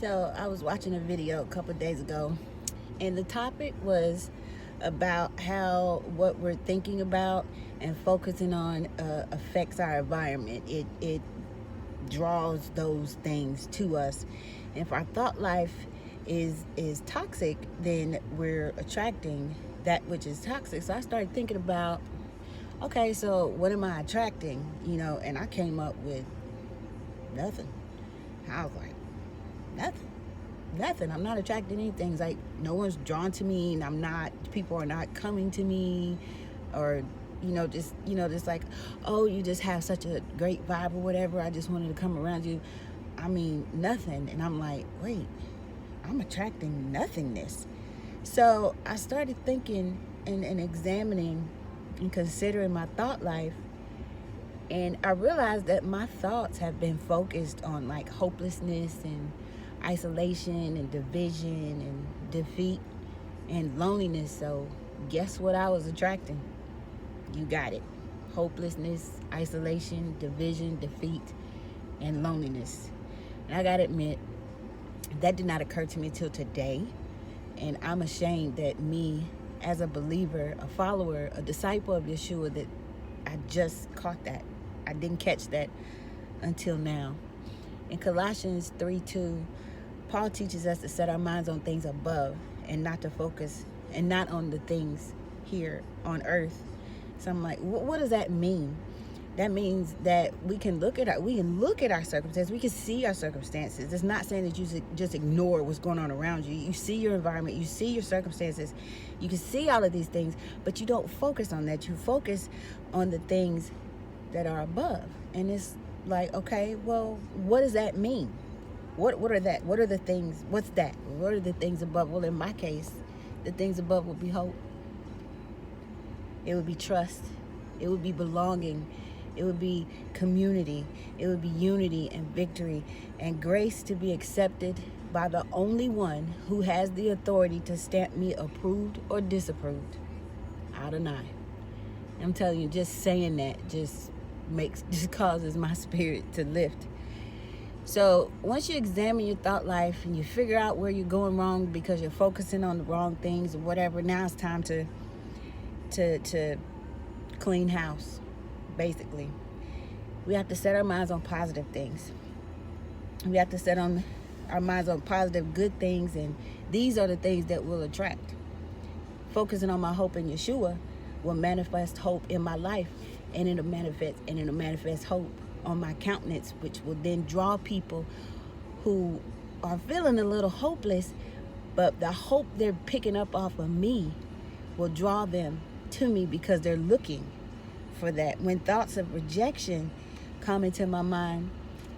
So I was watching a video a couple of days ago, and the topic was about how what we're thinking about and focusing on affects our environment. It draws those things to us. And if our thought life is toxic, then we're attracting that which is toxic. So I started thinking about, okay, so what am I attracting? And I came up with nothing. I was like, nothing. I'm not attracting anything. It's like no one's drawn to me, and people are not coming to me, or just like, oh, you just have such a great vibe or whatever. I just wanted to come around you. I mean, nothing. And I'm like, wait, I'm attracting nothingness. So I started thinking and examining and considering my thought life. And I realized that my thoughts have been focused on like hopelessness and isolation and division and defeat and loneliness. So guess what I was attracting? You got it. Hopelessness, isolation, division, defeat, and loneliness. And I gotta admit, that did not occur to me till today. And I'm ashamed that me, as a believer, a follower, a disciple of Yeshua, that I just caught that. I didn't catch that until now. In Colossians 3:2, Paul teaches us to set our minds on things above and not to focus and not on the things here on earth. So I'm like, what does that mean? That means that we can look at our circumstances. We can see our circumstances. It's not saying that you just ignore what's going on around you. You see your environment. You see your circumstances. You can see all of these things, but you don't focus on that. You focus on the things that are above. And it's like, okay, well, what does that mean? What are that? What are the things? What's that? What are the things above? Well, in my case, the things above would be hope. It would be trust. It would be belonging. It would be community. It would be unity and victory and grace to be accepted by the only one who has the authority to stamp me approved or disapproved. Adonai. I'm telling you, just saying that just causes my spirit to lift. So once you examine your thought life and you figure out where you're going wrong because you're focusing on the wrong things or whatever, now it's time to clean house. Basically, we have to set our minds on positive things. We have to set our minds on positive, good things, and these are the things that will attract. Focusing on my hope in Yeshua will manifest hope in my life, and it'll manifest hope on my countenance, which will then draw people who are feeling a little hopeless, but the hope they're picking up off of me will draw them to me because they're looking for that. When thoughts of rejection come into my mind,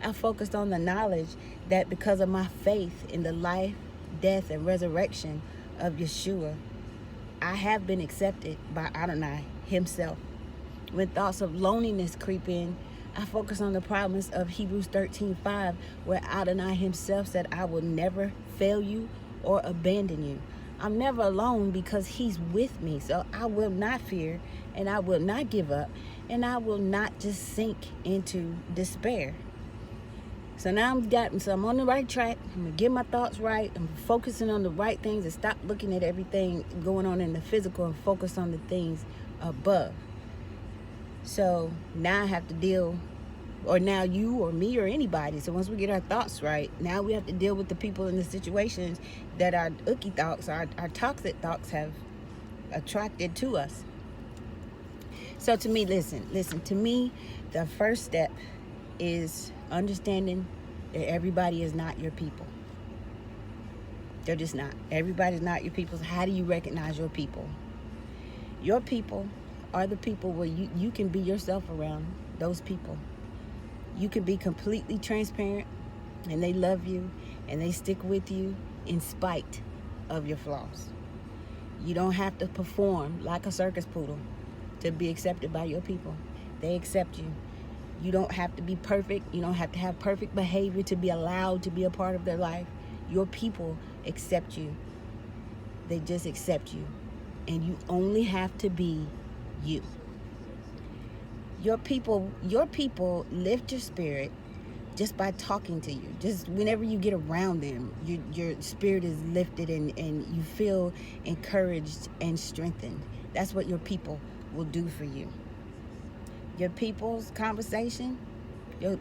I focused on the knowledge that because of my faith in the life, death, and resurrection of Yeshua, I have been accepted by Adonai himself. When thoughts of loneliness creep in, I focus on the promise of Hebrews 13:5, where Adonai himself said, I will never fail you or abandon you. I'm never alone because he's with me. So I will not fear, and I will not give up, and I will not just sink into despair. So now I'm on the right track. I'm going to get my thoughts right. I'm focusing on the right things and stop looking at everything going on in the physical and focus on the things above. So now I have to deal, or now you or me or anybody. So once we get our thoughts right, now we have to deal with the people in the situations that our icky thoughts, our toxic thoughts have attracted to us. So to me, listen, to me, the first step is understanding that everybody is not your people. They're just not. Everybody's not your people. So how do you recognize your people? Your people are the people where you can be yourself around those people. You can be completely transparent, and they love you, and they stick with you in spite of your flaws. You don't have to perform like a circus poodle to be accepted by your people. They accept you. You don't have to be perfect. You don't have to have perfect behavior to be allowed to be a part of their life. Your people accept you. They just accept you. And you only have to be you. Your people lift your spirit just by talking to you. Just whenever you get around them, your spirit is lifted and you feel encouraged and strengthened. That's what your people will do for you. Your people's conversation will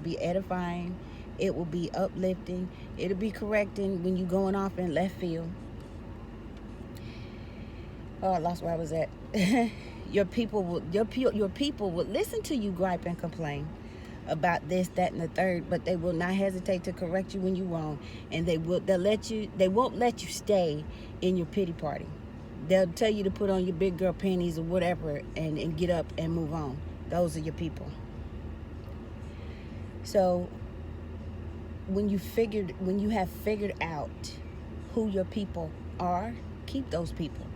be edifying. It will be uplifting. It'll be correcting when you're going off in left field. Oh, I lost where I was at. Your people will listen to you gripe and complain about this, that, and the third, but they will not hesitate to correct you when you're wrong, and they won't let you stay in your pity party. They'll tell you to put on your big girl panties or whatever and get up and move on. Those are your people. So when you have figured out who your people are, keep those people.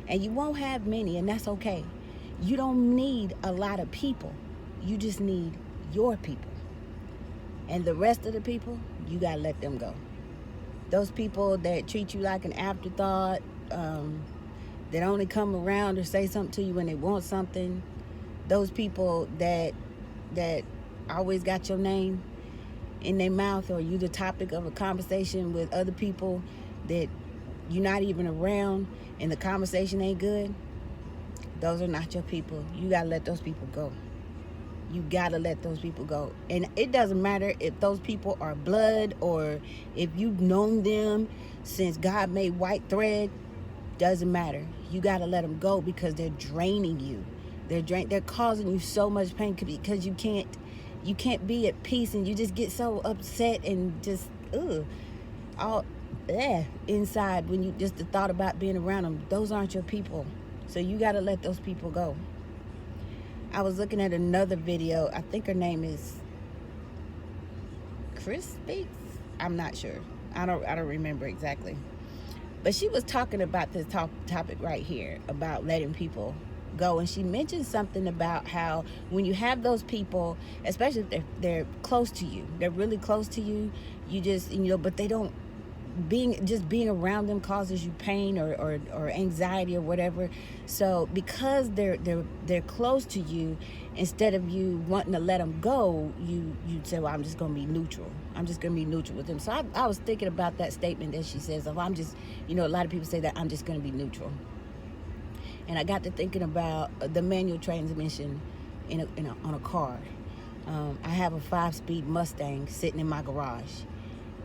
And you won't have many, and that's okay. You don't need a lot of people. You just need your people. And the rest of the people, you gotta let them go. Those people that treat you like an afterthought, that only come around or say something to you when they want something, those people that always got your name in their mouth, or you the topic of a conversation with other people that you're not even around and the conversation ain't good, those are not your people. You gotta let those people go. You gotta let those people go. And it doesn't matter if those people are blood or if you've known them since God made white thread. Doesn't matter. You gotta let them go because they're draining you. They're causing you so much pain because you can't be at peace, and you just get so upset and just inside when you just the thought about being around them. Those aren't your people. So you got to let those people go. I was looking at another video. I think her name is Chris Speaks. I'm not sure. I don't remember exactly. But she was talking about this topic right here about letting people go, and she mentioned something about how when you have those people, especially if they're close to you, they're really close to you, you just, but they don't, being around them causes you pain or anxiety or whatever. So because they're close to you, instead of you wanting to let them go, you say, well, I'm just going to be neutral. I'm just going to be neutral with them. So I was thinking about that statement that she says, I'm just, a lot of people say that I'm just going to be neutral. And I got to thinking about the manual transmission on a car. I have a 5-speed Mustang sitting in my garage,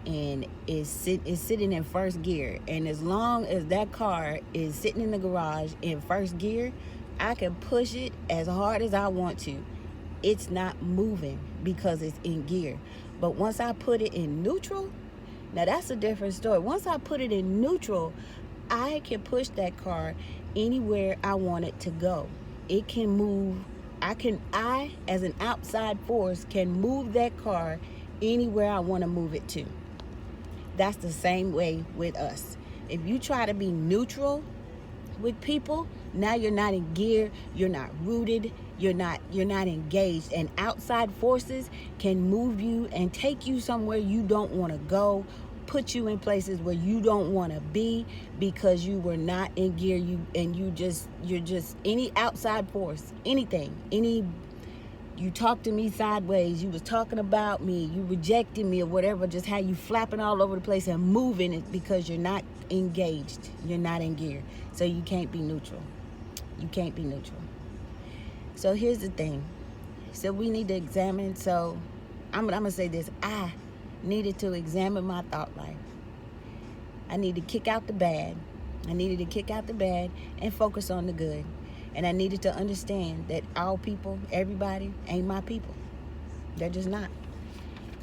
and it's sitting in first gear. And as long as that car is sitting in the garage in first gear, I can push it as hard as I want to. It's not moving because it's in gear. But once I put it in neutral, now that's a different story. Once I put it in neutral, I can push that car anywhere I want it to go. It can move. I as an outside force can move that car anywhere I want to move it to. That's the same way with us. If you try to be neutral with people, now you're not in gear, you're not rooted, you're not engaged, and outside forces can move you and take you somewhere you don't want to go, put you in places where you don't want to be because you were not in gear. You're just any outside force, anything, you talk to me sideways, you was talking about me, you rejected me or whatever, just how you flapping all over the place and moving it because you're not engaged, you're not in gear. So you can't be neutral. You can't be neutral. So here's the thing. So we need to examine. So I'm gonna say this. I needed to examine my thought life. I need to kick out the bad. I needed to kick out the bad and focus on the good. And I needed to understand that all people, everybody, ain't my people. They're just not.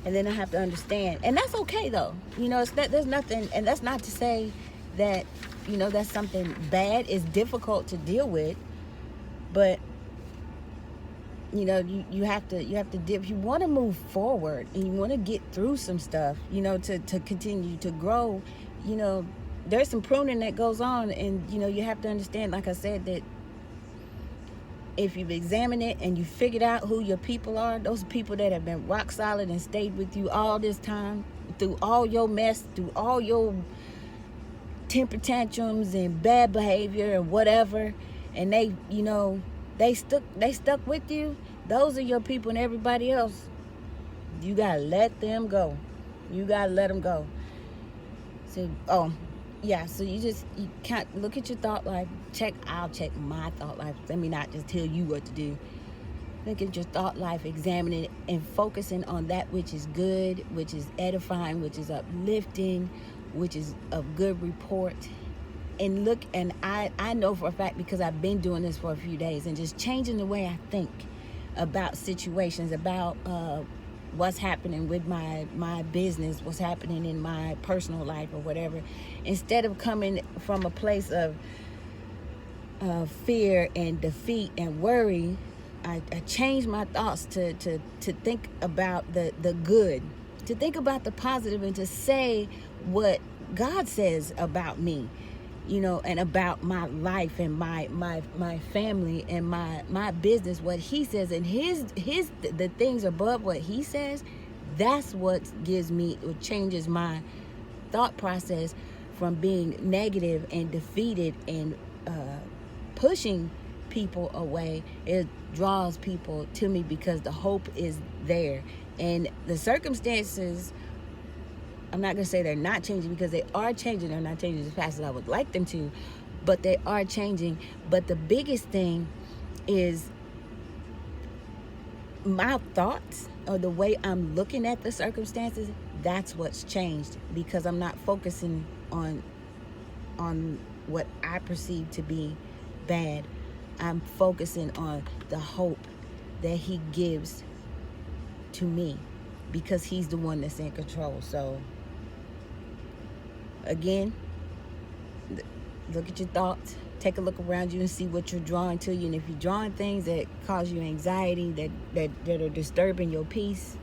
And then I have to understand, and that's okay though. There's nothing, and that's not to say that, that's something bad is difficult to deal with, but you have to if you want to move forward and you want to get through some stuff, to continue to grow, there's some pruning that goes on, and you have to understand, like I said, that if you've examined it and you figured out who your people are, those people that have been rock solid and stayed with you all this time, through all your mess, through all your temper tantrums and bad behavior and whatever, and they stuck with you, those are your people, and everybody else, You gotta let them go. You gotta let them go. So, so you can't look at your thought life. I'll check my thought life. Let me not just tell you what to do. Look at your thought life, examining it, and focusing on that which is good, which is edifying, which is uplifting, which is of good report. And look, and I know for a fact, because I've been doing this for a few days, and just changing the way I think about situations, about what's happening with my business, what's happening in my personal life or whatever. Instead of coming from a place of fear and defeat and worry, I changed my thoughts to think about the good, to think about the positive, and to say what God says about me, and about my life and my family and my business, what he says, and the things above what he says. That's what changes my thought process from being negative and defeated and pushing people away. It draws people to me because the hope is there. And the circumstances, I'm not going to say they're not changing, because they are changing. They're not changing as fast as I would like them to, but they are changing. But the biggest thing is my thoughts, or the way I'm looking at the circumstances. That's what's changed, because I'm not focusing on what I perceive to be bad. I'm focusing on the hope that he gives to me, because he's the one that's in control. So again, look at your thoughts, take a look around you and see what you're drawing to you. And if you're drawing things that cause you anxiety, that are disturbing your peace,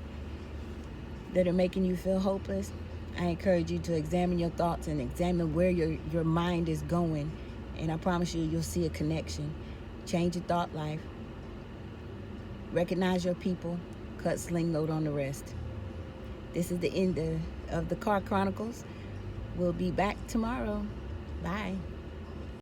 that are making you feel hopeless, I encourage you to examine your thoughts and examine where your mind is going. And I promise you'll see a connection. Change your thought life. Recognize your people. Cut, sling, load on the rest. This is the end of the Car Chronicles. We'll be back tomorrow. Bye.